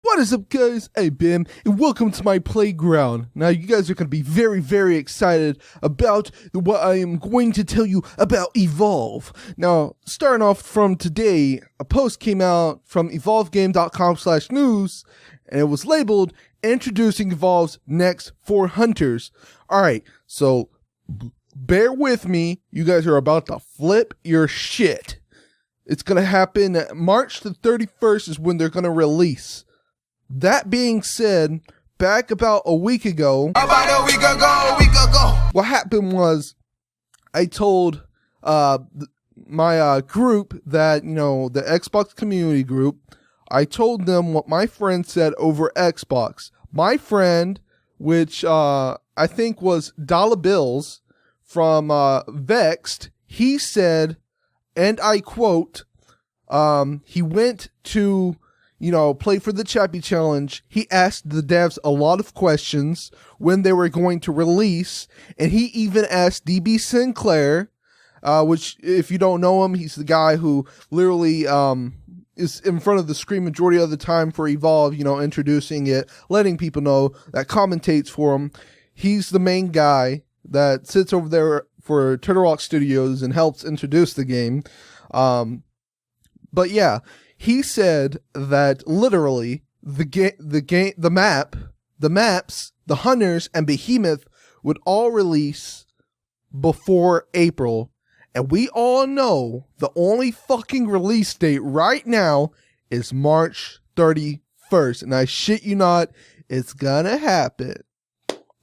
What is up, guys? Hey, Bim, and welcome to my playground. Now, you guys are going to be very, very excited about what I am going to tell you about Evolve. Now, starting off from today, a post came out from evolvegame.com/news, and it was labeled, Introducing Evolve's Next 4 Hunters. Alright, so bear with me. You guys are about to flip your shit. It's going to happen March the 31st is when they're going to release. That being said, back about a week ago, what happened was I told my group that, the Xbox community group, I told them what my friend said over Xbox. My friend, which I think was Dollar Bills from Vexed, he said, and I quote, he went to play for the Chappie Challenge. He asked the devs a lot of questions when they were going to release, and he even asked DB Sinclair, which, if you don't know him, he's the guy who literally is in front of the screen majority of the time for Evolve, introducing it, letting people know, that commentates for him. He's the main guy that sits over there for Turtle Rock Studios and helps introduce the game. But yeah, he said that literally the maps, the hunters, and Behemoth would all release before April. And we all know the only fucking release date right now is March 31st. And I shit you not, it's gonna happen.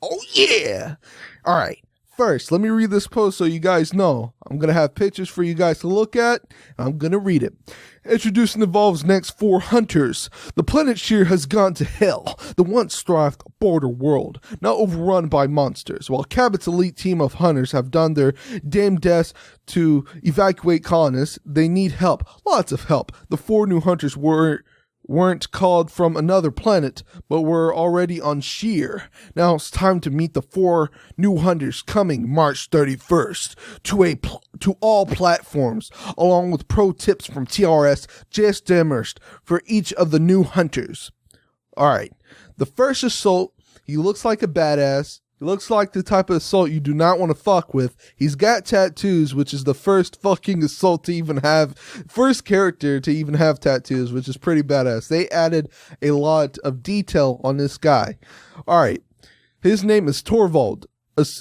Oh yeah! Alright, first, let me read this post so you guys know. I'm gonna have pictures for you guys to look at, and I'm gonna read it. Introducing Evolve's next 4 hunters. The planet Sheer has gone to hell, the once thrived border world, now overrun by monsters. While Cabot's elite team of hunters have done their damn best to evacuate colonists, they need help, lots of help. The 4 new hunters weren't called from another planet, but were already on Sheer. Now it's time to meet the 4 new hunters coming March 31st to all platforms, along with pro tips from TRS just immersed for each of the new hunters. Alright, the first assault, he looks like a badass. He looks like the type of assault you do not want to fuck with. He's got tattoos, which is the first fucking assault to even have, first character to even have tattoos, which is pretty badass. They added a lot of detail on this guy. Alright, his name is Torvald.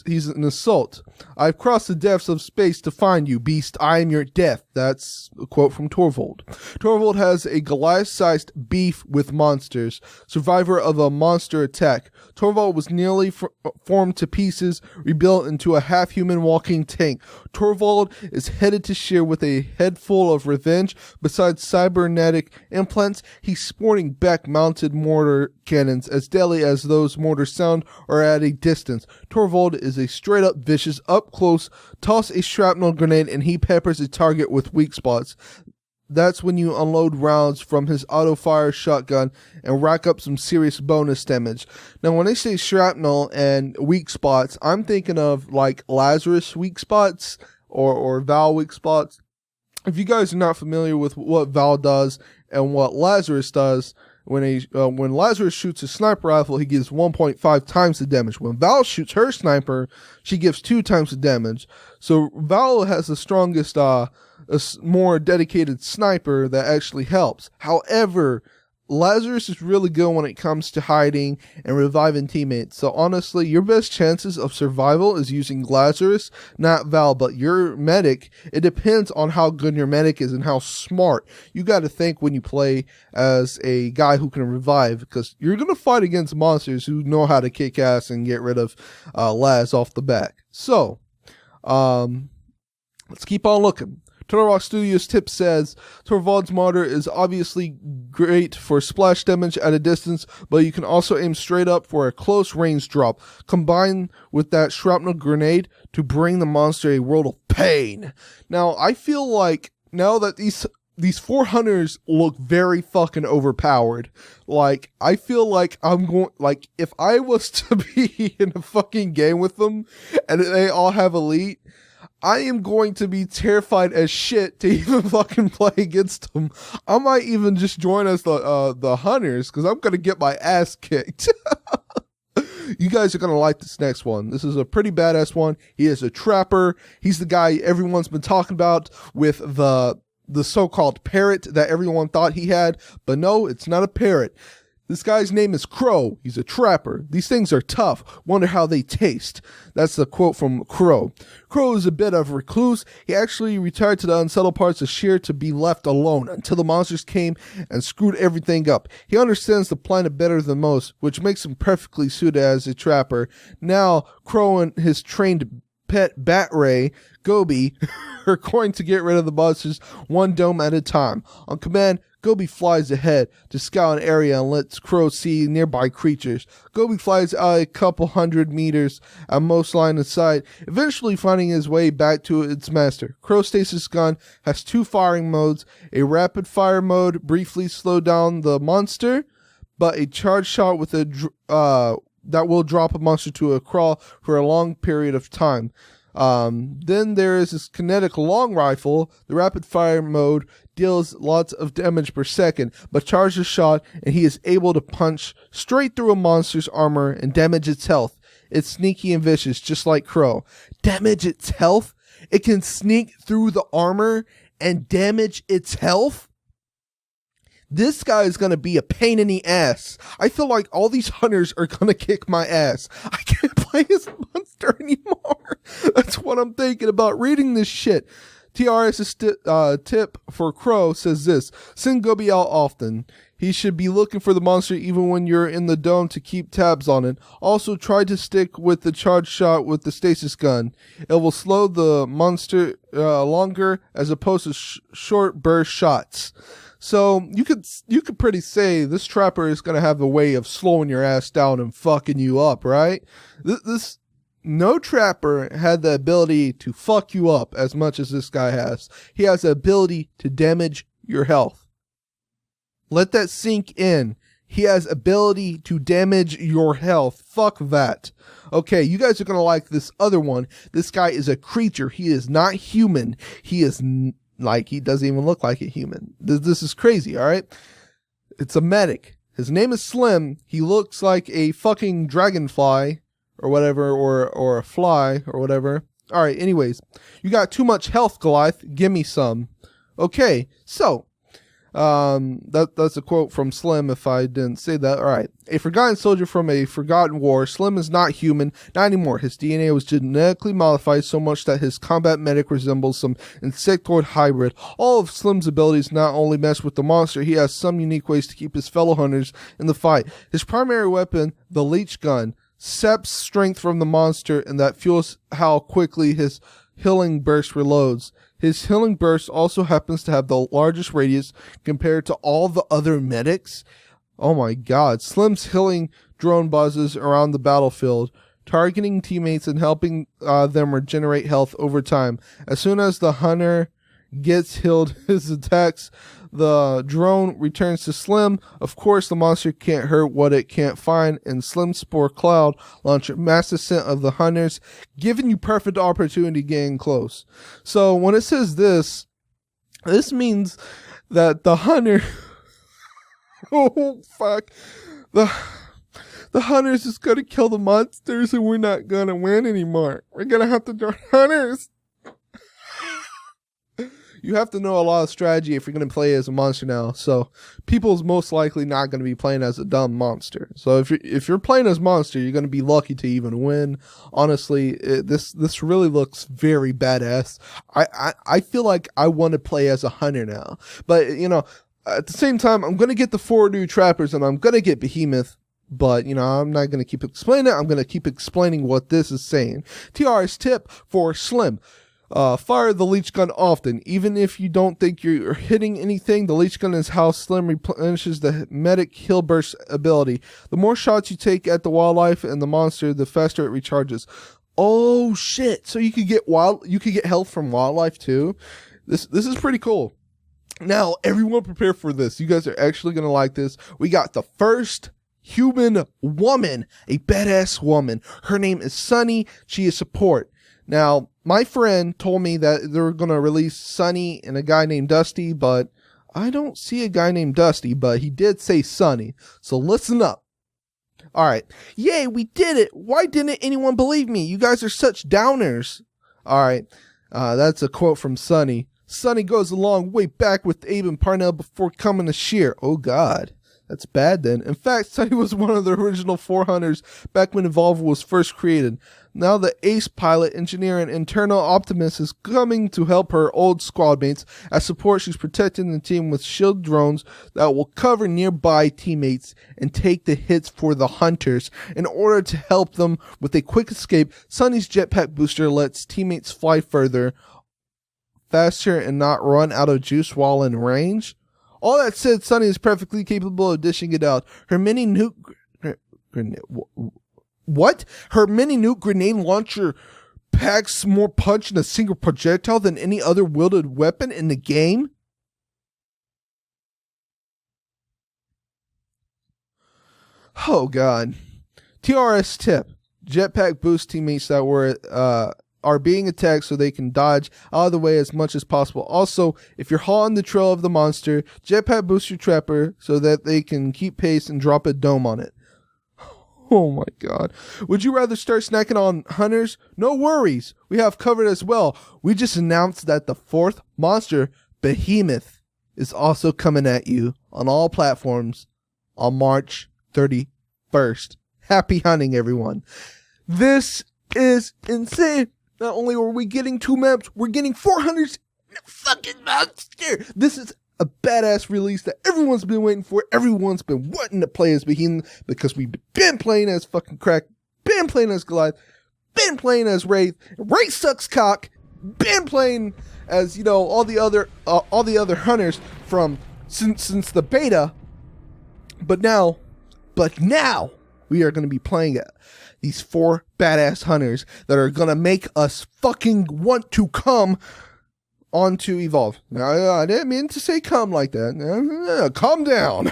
He's an assault. I've crossed the depths of space to find you, beast. I am your death. That's a quote from Torvald. Torvald has a Goliath-sized beef with monsters, survivor of a monster attack. Torvald was nearly formed to pieces, rebuilt into a half-human walking tank. Torvald is headed to Sheer with a head full of revenge. Besides cybernetic implants, he's sporting back-mounted mortar cannons, as deadly as those mortars sound or at a distance. Torvald is a straight-up vicious, up-close, toss a shrapnel grenade and he peppers a target with weak spots. That's when you unload rounds from his auto-fire shotgun and rack up some serious bonus damage. Now, when I say shrapnel and weak spots, I'm thinking of like Lazarus weak spots or Val weak spots. If you guys are not familiar with what Val does and what Lazarus does, when Lazarus shoots a sniper rifle, he gives 1.5 times the damage. When Val shoots her sniper, she gives 2 times the damage. So Val has the strongest, a more dedicated sniper that actually helps. However, Lazarus is really good when it comes to hiding and reviving teammates. So honestly, your best chances of survival is using Lazarus, not Val. But your medic, it depends on how good your medic is and how smart. You got to think when you play as a guy who can revive, because you're going to fight against monsters who know how to kick ass and get rid of Laz off the back. So, let's keep on looking. Turtle Rock Studios tip says, Torvald's mortar is obviously great for splash damage at a distance, but you can also aim straight up for a close range drop, combined with that shrapnel grenade to bring the monster a world of pain. Now, I feel like now that these 4 hunters look very fucking overpowered. Like, I feel like if I was to be in a fucking game with them and they all have elite, I am going to be terrified as shit to even fucking play against them. I might even just join as the hunters because I'm gonna get my ass kicked. You guys are gonna like this next one. This is a pretty badass one. He is a trapper. He's the guy everyone's been talking about with the so-called parrot that everyone thought he had, but no, it's not a parrot. This guy's name is Crow. He's a trapper. These things are tough. Wonder how they taste. That's the quote from Crow. Crow is a bit of a recluse. He actually retired to the unsettled parts of Sheer to be left alone until the monsters came and screwed everything up. He understands the planet better than most, which makes him perfectly suited as a trapper. Now, Crow and his trained pet bat ray, Gobi, are going to get rid of the monsters one dome at a time. On command, Gobi flies ahead to scout an area and lets Crow see nearby creatures. Gobi flies out a couple 100 meters at most line of sight, eventually finding his way back to its master. Crow's stasis gun has 2 firing modes, a rapid fire mode briefly slow down the monster, but a charge shot with that will drop a monster to a crawl for a long period of time. Then there is this kinetic long rifle. The rapid fire mode deals lots of damage per second, but charges a shot and he is able to punch straight through a monster's armor and damage its health. It's sneaky and vicious, just like Crow. Damage its health? It can sneak through the armor and damage its health? This guy is going to be a pain in the ass. I feel like all these hunters are going to kick my ass. I can't play as a monster anymore. That's what I'm thinking about reading this shit. TRS's tip for Crow says this: send Gobi out often. He should be looking for the monster even when you're in the dome to keep tabs on it. Also, try to stick with the charge shot with the stasis gun. It will slow the monster longer as opposed to short burst shots. So you could pretty say this trapper is going to have a way of slowing your ass down and fucking you up, right? No trapper had the ability to fuck you up as much as this guy has. He has the ability to damage your health. Let that sink in. He has ability to damage your health. Fuck that. Okay, you guys are going to like this other one. This guy is a creature. He is not human. He is he doesn't even look like a human. This is crazy, all right? It's a medic. His name is Slim. He looks like a fucking dragonfly or whatever, or a fly or whatever. All right, anyways, you got too much health, Goliath. Give me some. Okay, so that's a quote from Slim if I didn't say that. All right. A forgotten soldier from a forgotten war. Slim is not human, not anymore. His DNA was genetically modified so much that his combat medic resembles some insectoid hybrid. All of Slim's abilities not only mess with the monster, he has some unique ways to keep his fellow hunters in the fight. His primary weapon, the leech gun, saps strength from the monster, and that fuels how quickly his healing burst reloads. His healing burst also happens to have the largest radius compared to all the other medics. Oh my god. Slim's healing drone buzzes around the battlefield, targeting teammates and helping them regenerate health over time. As soon as the hunter gets healed, his attacks, the drone returns to Slim. Of course, the monster can't hurt what it can't find, and Slim's Spore Cloud launch a mass ascent of the hunters, giving you perfect opportunity to get in close. So when it says this means that the hunter oh fuck, the hunters is gonna kill the monsters and we're not gonna win anymore. We're gonna have to join hunters. You have to know a lot of strategy if you're going to play as a monster now. So people's most likely not going to be playing as a dumb monster. So if you're playing as monster, you're going to be lucky to even win. Honestly, this really looks very badass. I feel like I want to play as a hunter now. But at the same time, I'm going to get the 4 new trappers and I'm going to get Behemoth. But, I'm not going to keep explaining it. I'm going to keep explaining what this is saying. TR's tip for Slim. Fire the leech gun often. Even if you don't think you're hitting anything, the leech gun is how Slim replenishes the medic heal burst ability. The more shots you take at the wildlife and the monster, the faster it recharges. Oh shit. So you could get health from wildlife too. This is pretty cool. Now, everyone prepare for this. You guys are actually going to like this. We got the first human woman, a badass woman. Her name is Sunny. She is support. Now, my friend told me that they were going to release Sunny and a guy named Dusty, but I don't see a guy named Dusty, but he did say Sunny. So listen up. All right. Yay, we did it. Why didn't anyone believe me? You guys are such downers. All right. That's a quote from Sunny. Sunny goes a long way back with Abe and Parnell before coming to Sheer. Oh, God. That's bad then. In fact, Sunny was one of the original 400s back when Evolve was first created. Now the ace pilot, engineer, and internal optimist is coming to help her old squad mates. As support, she's protecting the team with shield drones that will cover nearby teammates and take the hits for the hunters. In order to help them with a quick escape, Sunny's jetpack booster lets teammates fly further, faster, and not run out of juice while in range. All that said, Sunny is perfectly capable of dishing it out. Her mini nuke Her mini nuke grenade launcher packs more punch in a single projectile than any other wielded weapon in the game. Oh God. TRS tip. Jetpack boost teammates that are being attacked so they can dodge out of the way as much as possible. Also, if you're hot on the trail of the monster, jetpack boost your trapper so that they can keep pace and drop a dome on it. Oh my God. Would you rather start snacking on hunters? No worries. We have covered as well. We just announced that the fourth monster, Behemoth, is also coming at you on all platforms on March 31st. Happy hunting, everyone. This is insane. Not only are we getting 2 maps, we're getting 400 fucking monster. This is a badass release that everyone's been waiting for. Everyone's been wanting to play as Behemoth because we've been playing as fucking Crack, been playing as Goliath, been playing as Wraith. Wraith sucks cock. Been playing as, you know, all the other hunters from since the beta. But now we are going to be playing these 4 badass hunters that are going to make us fucking want to come onto Evolve. Now, I didn't mean to say come like that. Calm down.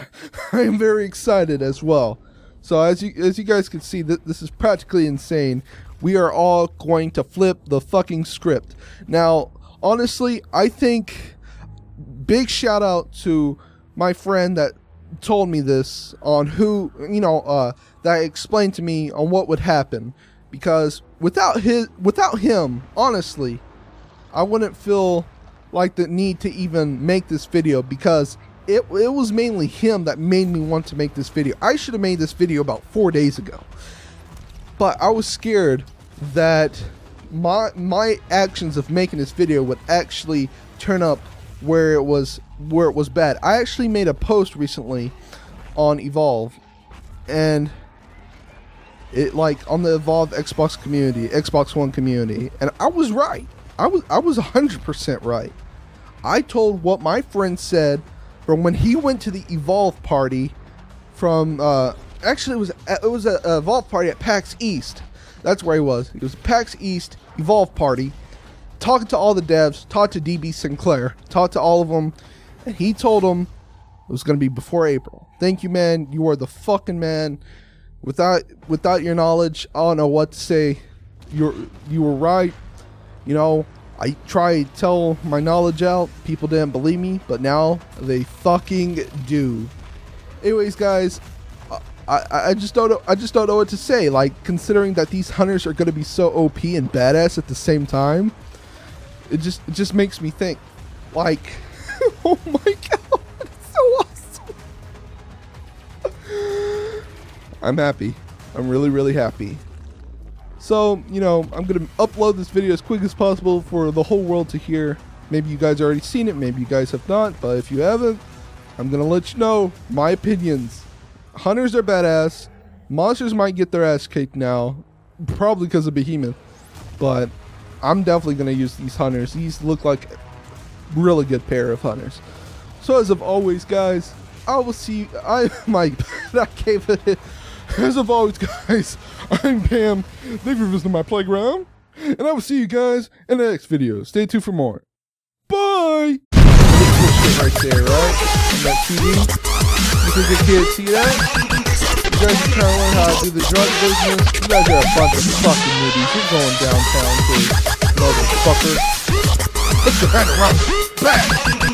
I am very excited as well. So as you guys can see, this is practically insane. We are all going to flip the fucking script. Now, honestly, I think big shout out to my friend that told me this on that explained to me on what would happen, because without him, honestly, I wouldn't feel like the need to even make this video, because it was mainly him that made me want to make this video. I should have made this video about 4 days ago, but I was scared that my actions of making this video would actually turn up where it was bad. I actually made a post recently on Evolve, and it, like, on the Evolve Xbox One community, and I was right. I was 100% right. I told what my friend said from when he went to the Evolve party from actually it was a Evolve party at PAX East. That's where he was. It was PAX East Evolve party, talking to all the devs, talked to DB Sinclair, talked to all of them, and he told them it was going to be before April. Thank you, man. You are the fucking man. Without your knowledge, I don't know what to say. You were right. You know, I tried to tell my knowledge out. People didn't believe me, but now they fucking do. Anyways, guys, I just don't know what to say. Like, considering that these hunters are going to be so OP and badass at the same time, it just makes me think, like, oh my God, it's so awesome. I'm happy. I'm really, really happy. So, you know, I'm going to upload this video as quick as possible for the whole world to hear. Maybe you guys already seen it, maybe you guys have not, but if you haven't, I'm going to let you know my opinions. Hunters are badass. Monsters might get their ass kicked now, probably because of Behemoth, but I'm definitely going to use these hunters. These look like a really good pair of hunters. So as of always, guys, I will see you. I gave it. As of always, guys, I'm Pam. Thank you for visiting my playground, and I will see you guys in the next video. Stay tuned for more. Bye! Right there, right? On that TV. You think your kids see that? You guys are trying to learn how to do the drug business? You guys are a bunch of fucking nitties. You're going downtown, too. motherfucker. Put your hand around. Back.